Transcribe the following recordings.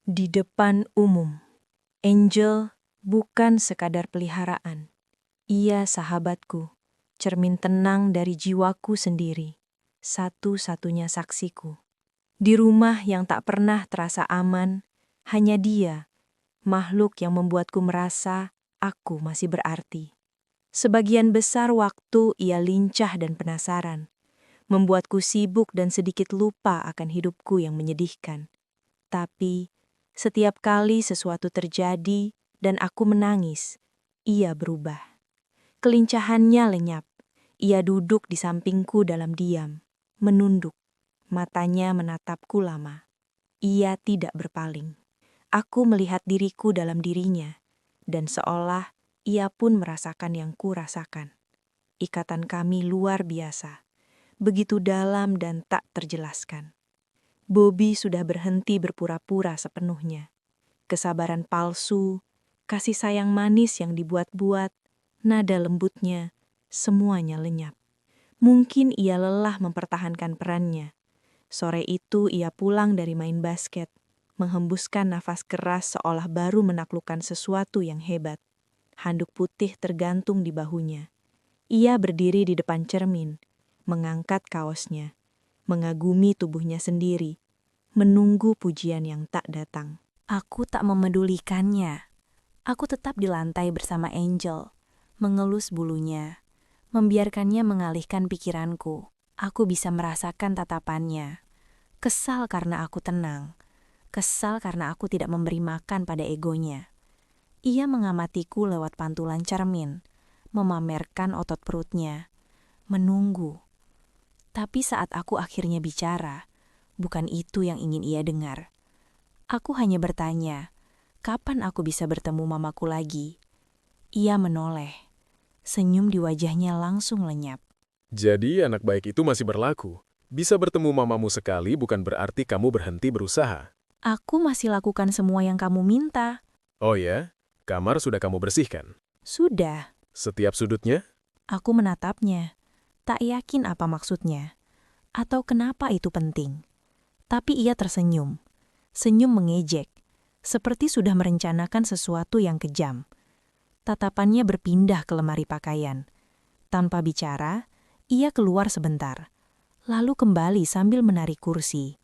Di depan umum, Angel bukan sekadar peliharaan. Ia sahabatku, cermin tenang dari jiwaku sendiri, satu-satunya saksiku. Di rumah yang tak pernah terasa aman, hanya dia, makhluk yang membuatku merasa aku masih berarti. Sebagian besar waktu ia lincah dan penasaran, membuatku sibuk dan sedikit lupa akan hidupku yang menyedihkan. Tapi, setiap kali sesuatu terjadi dan aku menangis, ia berubah. Kelincahannya lenyap. Ia duduk di sampingku dalam diam, menunduk. Matanya menatapku lama. Ia tidak berpaling. Aku melihat diriku dalam dirinya, dan seolah ia pun merasakan yang kurasakan. Ikatan kami luar biasa, begitu dalam dan tak terjelaskan. Bobby sudah berhenti berpura-pura sepenuhnya. Kesabaran palsu, kasih sayang manis yang dibuat-buat, nada lembutnya, semuanya lenyap. Mungkin ia lelah mempertahankan perannya. Sore itu ia pulang dari main basket, menghembuskan nafas keras seolah baru menaklukkan sesuatu yang hebat. Handuk putih tergantung di bahunya. Ia berdiri di depan cermin, mengangkat kaosnya, mengagumi tubuhnya sendiri, menunggu pujian yang tak datang. Aku tak memedulikannya. Aku tetap di lantai bersama Angel, mengelus bulunya, membiarkannya mengalihkan pikiranku. Aku bisa merasakan tatapannya. Kesal karena aku tenang. Kesal karena aku tidak memberi makan pada egonya. Ia mengamatiku lewat pantulan cermin, memamerkan otot perutnya, menunggu. Tapi saat aku akhirnya bicara, bukan itu yang ingin ia dengar. Aku hanya bertanya, kapan aku bisa bertemu mamaku lagi? Ia menoleh. Senyum di wajahnya langsung lenyap. Jadi anak baik itu masih berlaku. Bisa bertemu mamamu sekali bukan berarti kamu berhenti berusaha. Aku masih lakukan semua yang kamu minta. Oh ya? Kamar sudah kamu bersihkan? Sudah. Setiap sudutnya? Aku menatapnya. Tak yakin apa maksudnya. Atau kenapa itu penting. Tapi ia tersenyum. Senyum mengejek. Seperti sudah merencanakan sesuatu yang kejam. Tatapannya berpindah ke lemari pakaian. Tanpa bicara, ia keluar sebentar. Lalu kembali sambil menarik kursi.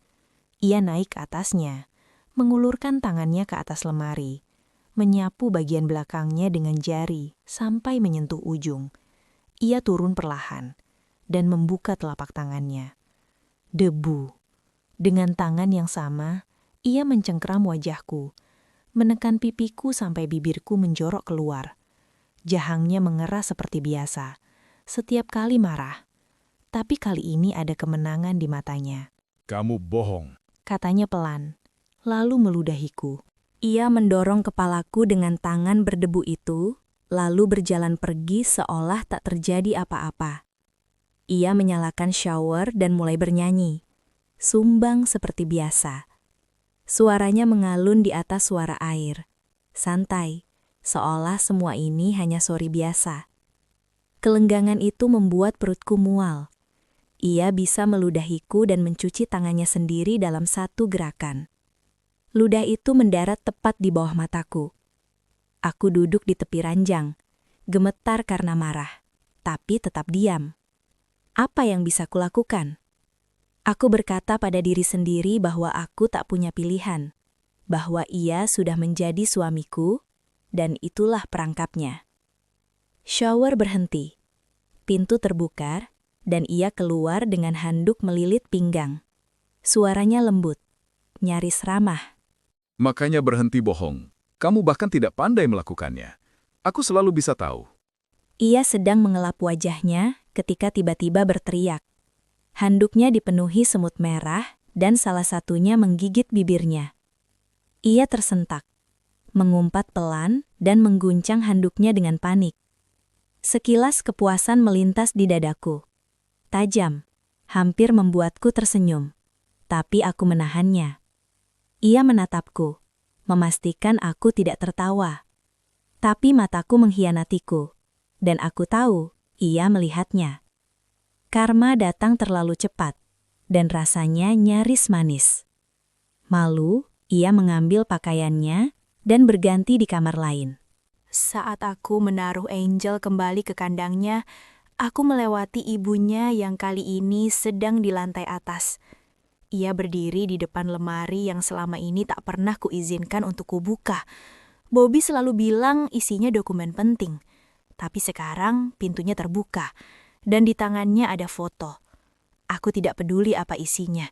Ia naik ke atasnya, mengulurkan tangannya ke atas lemari, menyapu bagian belakangnya dengan jari sampai menyentuh ujung. Ia turun perlahan dan membuka telapak tangannya. Debu. Dengan tangan yang sama, ia mencengkram wajahku, menekan pipiku sampai bibirku menjorok keluar. Jahangnya mengeras seperti biasa, setiap kali marah. Tapi kali ini ada kemenangan di matanya. Kamu bohong. Katanya pelan, lalu meludahiku. Ia mendorong kepalaku dengan tangan berdebu itu, lalu berjalan pergi seolah tak terjadi apa-apa. Ia menyalakan shower dan mulai bernyanyi. Sumbang seperti biasa. Suaranya mengalun di atas suara air. Santai, seolah semua ini hanya sori biasa. Kelenggangan itu membuat perutku mual. Ia bisa meludahiku dan mencuci tangannya sendiri dalam satu gerakan. Ludah itu mendarat tepat di bawah mataku. Aku duduk di tepi ranjang, gemetar karena marah, tapi tetap diam. Apa yang bisa kulakukan? Aku berkata pada diri sendiri bahwa aku tak punya pilihan, bahwa ia sudah menjadi suamiku, dan itulah perangkapnya. Shower berhenti. Pintu terbuka, dan ia keluar dengan handuk melilit pinggang. Suaranya lembut, nyaris ramah. Makanya berhenti bohong. Kamu bahkan tidak pandai melakukannya. Aku selalu bisa tahu. Ia sedang mengelap wajahnya ketika tiba-tiba berteriak. Handuknya dipenuhi semut merah dan salah satunya menggigit bibirnya. Ia tersentak, mengumpat pelan dan mengguncang handuknya dengan panik. Sekilas kepuasan melintas di dadaku. Tajam, hampir membuatku tersenyum. Tapi aku menahannya. Ia menatapku, memastikan aku tidak tertawa. Tapi mataku mengkhianatiku, dan aku tahu ia melihatnya. Karma datang terlalu cepat, dan rasanya nyaris manis. Malu, Ia mengambil pakaiannya dan berganti di kamar lain. Saat aku menaruh Angel kembali ke kandangnya, aku melewati ibunya yang kali ini sedang di lantai atas. Ia berdiri di depan lemari yang selama ini tak pernah kuizinkan untuk kubuka. Bobby selalu bilang isinya dokumen penting. Tapi sekarang pintunya terbuka dan di tangannya ada foto. Aku tidak peduli apa isinya,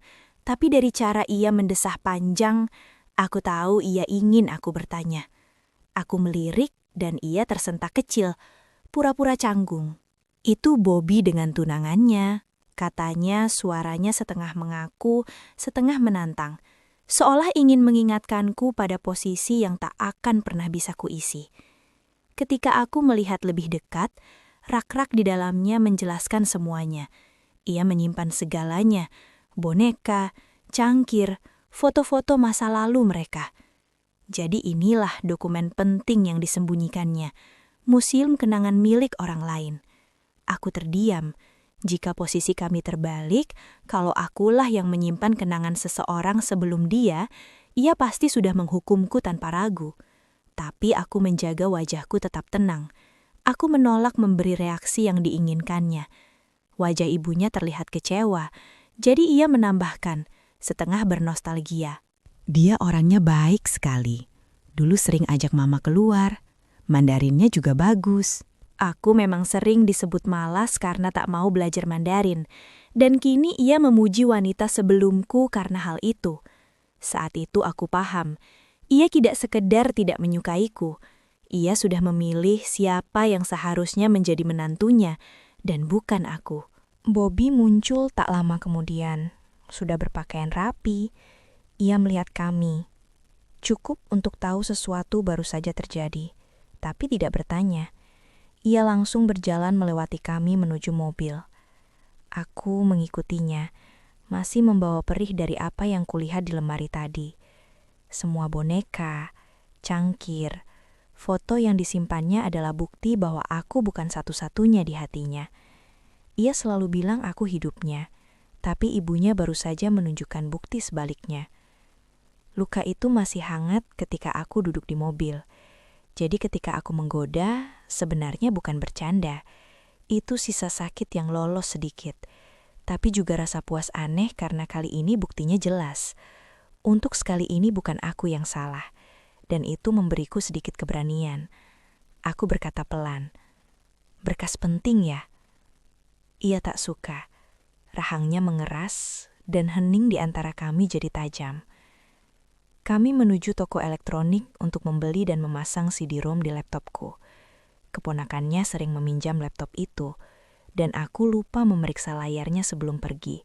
tapi dari cara ia mendesah panjang, aku tahu ia ingin aku bertanya. Aku melirik dan ia tersentak kecil, pura-pura canggung. Itu Bobby dengan tunangannya. Katanya suaranya setengah mengaku, setengah menantang. Seolah ingin mengingatkanku pada posisi yang tak akan pernah bisa kuisi. Ketika aku melihat lebih dekat, rak-rak di dalamnya menjelaskan semuanya. Ia menyimpan segalanya, boneka, cangkir, foto-foto masa lalu mereka. Jadi inilah dokumen penting yang disembunyikannya, museum kenangan milik orang lain. Aku terdiam. Jika posisi kami terbalik, kalau akulah yang menyimpan kenangan seseorang sebelum dia, ia pasti sudah menghukumku tanpa ragu. Tapi aku menjaga wajahku tetap tenang. Aku menolak memberi reaksi yang diinginkannya. Wajah ibunya terlihat kecewa, jadi ia menambahkan, setengah bernostalgia. Dia orangnya baik sekali. Dulu sering ajak mama keluar. Mandarinnya juga bagus. Aku memang sering disebut malas karena tak mau belajar Mandarin. Dan kini ia memuji wanita sebelumku karena hal itu. Saat itu aku paham. Ia tidak sekedar tidak menyukaiku. Ia sudah memilih siapa yang seharusnya menjadi menantunya, dan bukan aku. Bobby muncul tak lama kemudian. Sudah berpakaian rapi. Ia melihat kami. Cukup untuk tahu sesuatu baru saja terjadi, tapi tidak bertanya. Ia langsung berjalan melewati kami menuju mobil. Aku mengikutinya, masih membawa perih dari apa yang kulihat di lemari tadi. Semua boneka, cangkir, foto yang disimpannya adalah bukti bahwa aku bukan satu-satunya di hatinya. Ia selalu bilang aku hidupnya, tapi ibunya baru saja menunjukkan bukti sebaliknya. Luka itu masih hangat ketika aku duduk di mobil. Jadi ketika aku menggoda, sebenarnya bukan bercanda. Itu sisa sakit yang lolos sedikit. Tapi juga rasa puas aneh karena kali ini buktinya jelas. Untuk sekali ini bukan aku yang salah. Dan itu memberiku sedikit keberanian. Aku berkata pelan. Berkas penting ya? Ia tak suka. Rahangnya mengeras dan hening di antara kami jadi tajam. Kami menuju toko elektronik untuk membeli dan memasang CD-ROM di laptopku. Keponakannya sering meminjam laptop itu, dan aku lupa memeriksa layarnya sebelum pergi.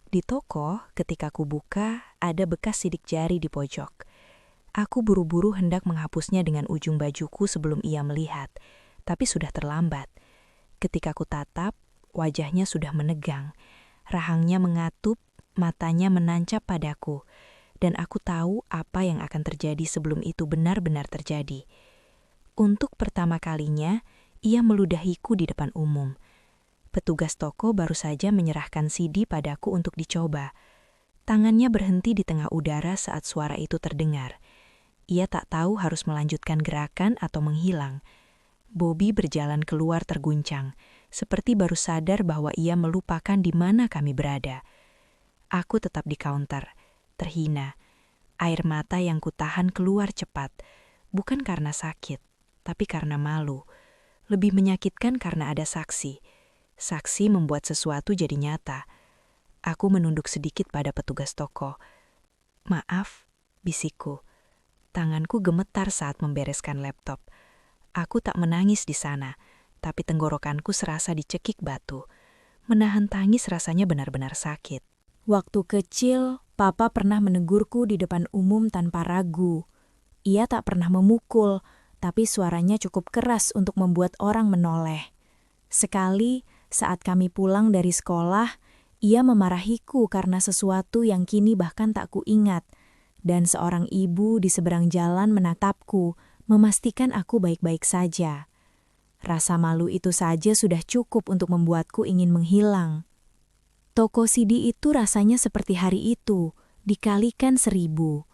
Di toko, ketika ku buka, ada bekas sidik jari di pojok. Aku buru-buru hendak menghapusnya dengan ujung bajuku sebelum ia melihat, tapi sudah terlambat. Ketika ku tatap, wajahnya sudah menegang. Rahangnya mengatup, matanya menancap padaku, dan aku tahu apa yang akan terjadi sebelum itu benar-benar terjadi. Untuk pertama kalinya, ia meludahiku di depan umum. Petugas toko baru saja menyerahkan CD padaku untuk dicoba. Tangannya berhenti di tengah udara saat suara itu terdengar. Ia tak tahu harus melanjutkan gerakan atau menghilang. Bobby berjalan keluar terguncang, seperti baru sadar bahwa ia melupakan di mana kami berada. Aku tetap di counter, terhina. Air mata yang kutahan keluar cepat, bukan karena sakit, tapi karena malu. Lebih menyakitkan karena ada saksi. Saksi membuat sesuatu jadi nyata. Aku menunduk sedikit pada petugas toko. Maaf, bisikku. Tanganku gemetar saat membereskan laptop. Aku tak menangis di sana, tapi tenggorokanku serasa dicekik batu. Menahan tangis rasanya benar-benar sakit. Waktu kecil, Papa pernah menegurku di depan umum tanpa ragu. Ia tak pernah memukul, tapi suaranya cukup keras untuk membuat orang menoleh. Sekali, saat kami pulang dari sekolah, ia memarahiku karena sesuatu yang kini bahkan tak kuingat. Dan seorang ibu di seberang jalan menatapku, memastikan aku baik-baik saja. Rasa malu itu saja sudah cukup untuk membuatku ingin menghilang. Toko CD itu rasanya seperti hari itu, dikalikan 1000.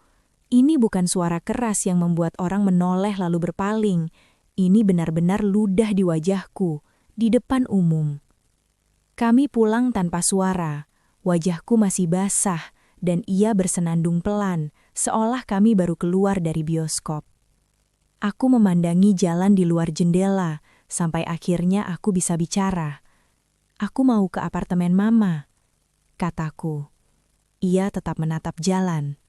Ini bukan suara keras yang membuat orang menoleh lalu berpaling. Ini benar-benar ludah di wajahku, di depan umum. Kami pulang tanpa suara. Wajahku masih basah, dan ia bersenandung pelan, seolah kami baru keluar dari bioskop. Aku memandangi jalan di luar jendela, sampai akhirnya aku bisa bicara. Aku mau ke apartemen Mama, kataku. Ia tetap menatap jalan.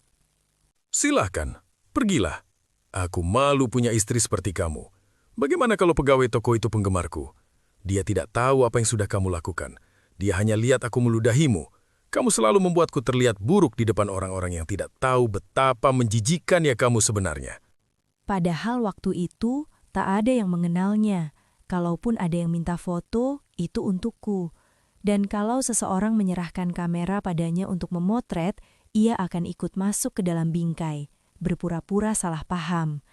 Silahkan, pergilah. Aku malu punya istri seperti kamu. Bagaimana kalau pegawai toko itu penggemarku? Dia tidak tahu apa yang sudah kamu lakukan. Dia hanya lihat aku meludahimu. Kamu selalu membuatku terlihat buruk di depan orang-orang yang tidak tahu betapa menjijikannya kamu sebenarnya. Padahal waktu itu tak ada yang mengenalnya. Kalaupun ada yang minta foto, itu untukku. Dan kalau seseorang menyerahkan kamera padanya untuk memotret, ia akan ikut masuk ke dalam bingkai, berpura-pura salah paham.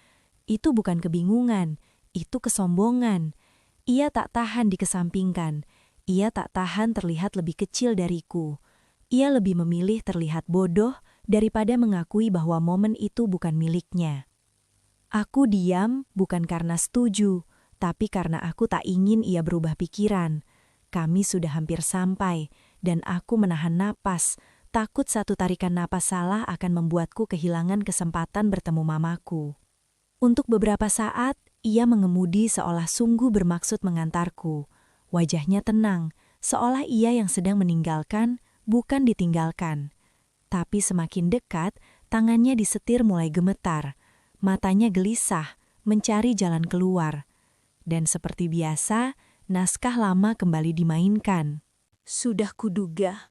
Itu bukan kebingungan, itu kesombongan. Ia tak tahan dikesampingkan. Ia tak tahan terlihat lebih kecil dariku. Ia lebih memilih terlihat bodoh daripada mengakui bahwa momen itu bukan miliknya. Aku diam bukan karena setuju, tapi karena aku tak ingin ia berubah pikiran. Kami sudah hampir sampai, dan aku menahan napas, takut satu tarikan napas salah akan membuatku kehilangan kesempatan bertemu mamaku. Untuk beberapa saat, ia mengemudi seolah sungguh bermaksud mengantarku. Wajahnya tenang, seolah ia yang sedang meninggalkan, bukan ditinggalkan. Tapi semakin dekat, tangannya disetir mulai gemetar. Matanya gelisah, mencari jalan keluar. Dan seperti biasa, naskah lama kembali dimainkan. Sudah kuduga.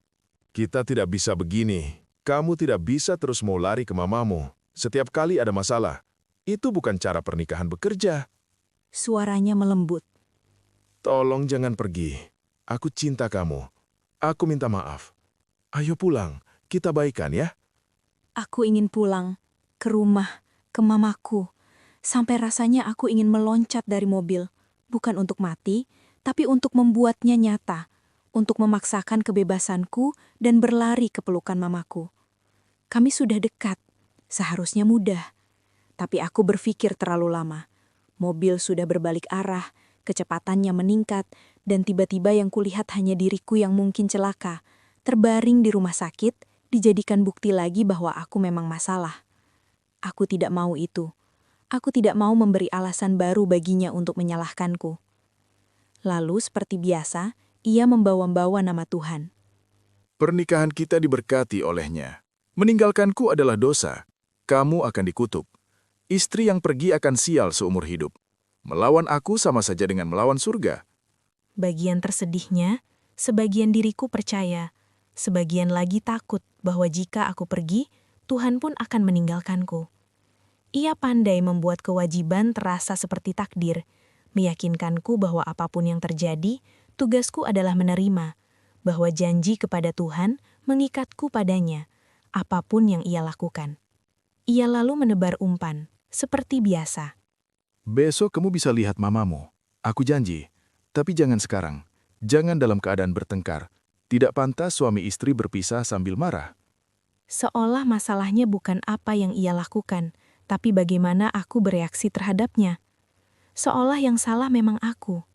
Kita tidak bisa begini. Kamu tidak bisa terus mau lari ke mamamu. Setiap kali ada masalah. Itu bukan cara pernikahan bekerja. Suaranya melembut. Tolong jangan pergi. Aku cinta kamu. Aku minta maaf. Ayo pulang. Kita baikan ya. Aku ingin pulang. Ke rumah. Ke mamaku. Sampai rasanya aku ingin meloncat dari mobil. Bukan untuk mati, tapi untuk membuatnya nyata. Untuk memaksakan kebebasanku dan berlari ke pelukan mamaku. Kami sudah dekat. Seharusnya mudah. Tapi aku berpikir terlalu lama. Mobil sudah berbalik arah, kecepatannya meningkat, dan tiba-tiba yang kulihat hanya diriku yang mungkin celaka. Terbaring di rumah sakit, dijadikan bukti lagi bahwa aku memang masalah. Aku tidak mau itu. Aku tidak mau memberi alasan baru baginya untuk menyalahkanku. Lalu seperti biasa, ia membawa-bawa nama Tuhan. Pernikahan kita diberkati olehnya. Meninggalkanku adalah dosa. Kamu akan dikutuk. Istri yang pergi akan sial seumur hidup. Melawan aku sama saja dengan melawan surga. Bagian tersedihnya, sebagian diriku percaya, sebagian lagi takut bahwa jika aku pergi, Tuhan pun akan meninggalkanku. Ia pandai membuat kewajiban terasa seperti takdir, meyakinkanku bahwa apapun yang terjadi, tugasku adalah menerima, bahwa janji kepada Tuhan mengikatku padanya, apapun yang ia lakukan. Ia lalu menebar umpan, seperti biasa. Besok kamu bisa lihat mamamu. Aku janji. Tapi jangan sekarang. Jangan dalam keadaan bertengkar. Tidak pantas suami istri berpisah sambil marah. Seolah masalahnya bukan apa yang ia lakukan, tapi bagaimana aku bereaksi terhadapnya. Seolah yang salah memang aku.